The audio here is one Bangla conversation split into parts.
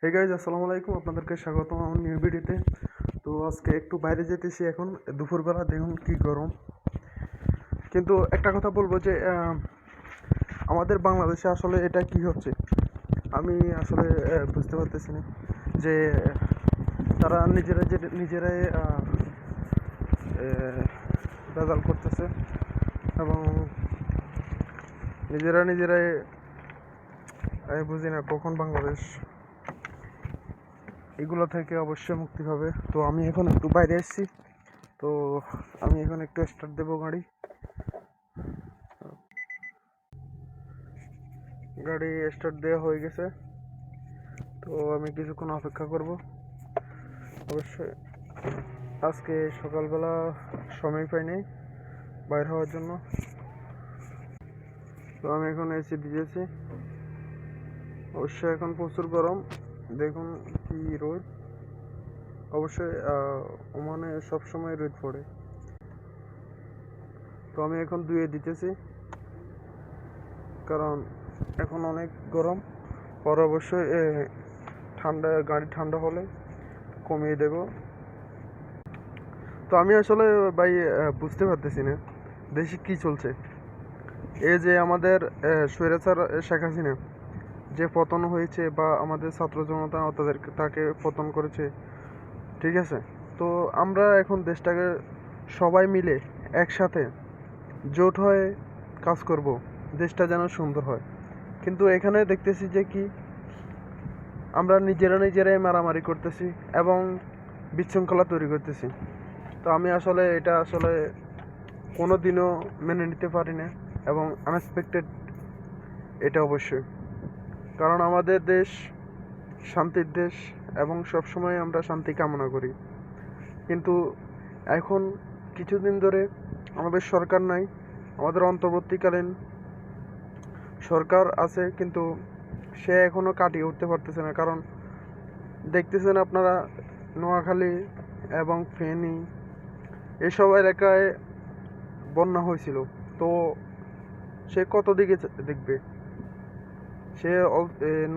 হে গাইজ, আসসালামু আলাইকুম। আপনাদেরকে স্বাগতম আমার নিউ ভিডিওতে। তো আজকে একটু বাইরে যেতেছি, এখন দুপুরবেলা, দেখুন কি গরম। কিন্তু একটা কথা বলবো যে আমাদের বাংলাদেশে আসলে এটা কি হচ্ছে আমি আসলে বুঝতে পারতেছি না। যে তারা নিজেরাই ভেজাল করতেছে এবং নিজেরাই আমি বুঝি না কখন বাংলাদেশ এগুলো থেকে অবশ্যই মুক্তি পাবে। তো আমি এখন একটু বাইরে এসেছি, তো আমি এখন একটু স্টার্ট দেবো গাড়ি স্টার্ট দেওয়া হয়ে গেছে। তো আমি কিছুক্ষণ অপেক্ষা করব। অবশ্যই আজকে সকালবেলা সময় পাইনি বাইর হওয়ার জন্য। তো আমি এখন এসি দিয়েছি। অবশ্যই এখন প্রচুর গরম, দেখুন কি রোদ। অবশ্যই ওমানে সবসময় রোদ পড়ে। তো আমি এখন ধুয়ে দিতেছি, কারণ এখন অনেক গরম। পরে অবশ্যই গাড়ি ঠান্ডা হলে কমিয়ে দেব। তো আমি আসলে ভাই বুঝতে পারতেছি না দেশে কি চলছে। এই যে আমাদের স্বৈরাচার শেখ হাসিনা যে পতন হয়েছে, বা আমাদের ছাত্র জনতা তাকে পতন করেছে, ঠিক আছে। তো আমরা এখন দেশটাকে সবাই মিলে একসাথে জোট হয়ে কাজ করব, দেশটা যেন সুন্দর হয়। কিন্তু এখানে দেখতেছি যে কি, আমরা নিজেরাই মারামারি করতেছি এবং বিশৃঙ্খলা তৈরি করতেছি। তো আমি আসলে এটা কোনো দিনও মেনে নিতে পারি না, এবং আনএক্সপেক্টেড এটা অবশ্যই। কারণ আমাদের দেশ শান্তির দেশ, এবং সবসময় আমরা শান্তি কামনা করি। কিন্তু এখন কিছুদিন ধরে আমাদের সরকার নাই, আমাদের অন্তর্বর্তীকালীন সরকার আছে, কিন্তু সে এখনও কাটিয়ে উঠতে পারতেছে না। কারণ দেখতেছেন আপনারা, নোয়াখালী এবং ফেনী এসব এলাকায় বন্যা হয়েছিল। তো সে কত দিকে দেখবে? সে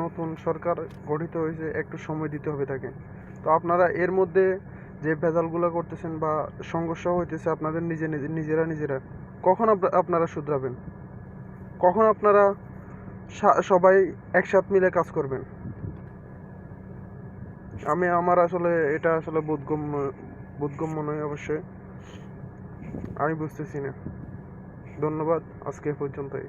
নতুন সরকার গঠিত হয়েছে, একটু সময় দিতে হবে তাকে। তো আপনারা এর মধ্যে যে ভেজালগুলো করতেছেন বা সংঘর্ষ হইতেছে আপনাদের নিজেরা কখন আপনারা শুধরাবেন? কখন আপনারা সবাই একসাথ মিলে কাজ করবেন? আমার আসলে এটা বোধগম্য নয় অবশ্যই। আমি বুঝতেছি না। ধন্যবাদ, আজকে এ পর্যন্তই।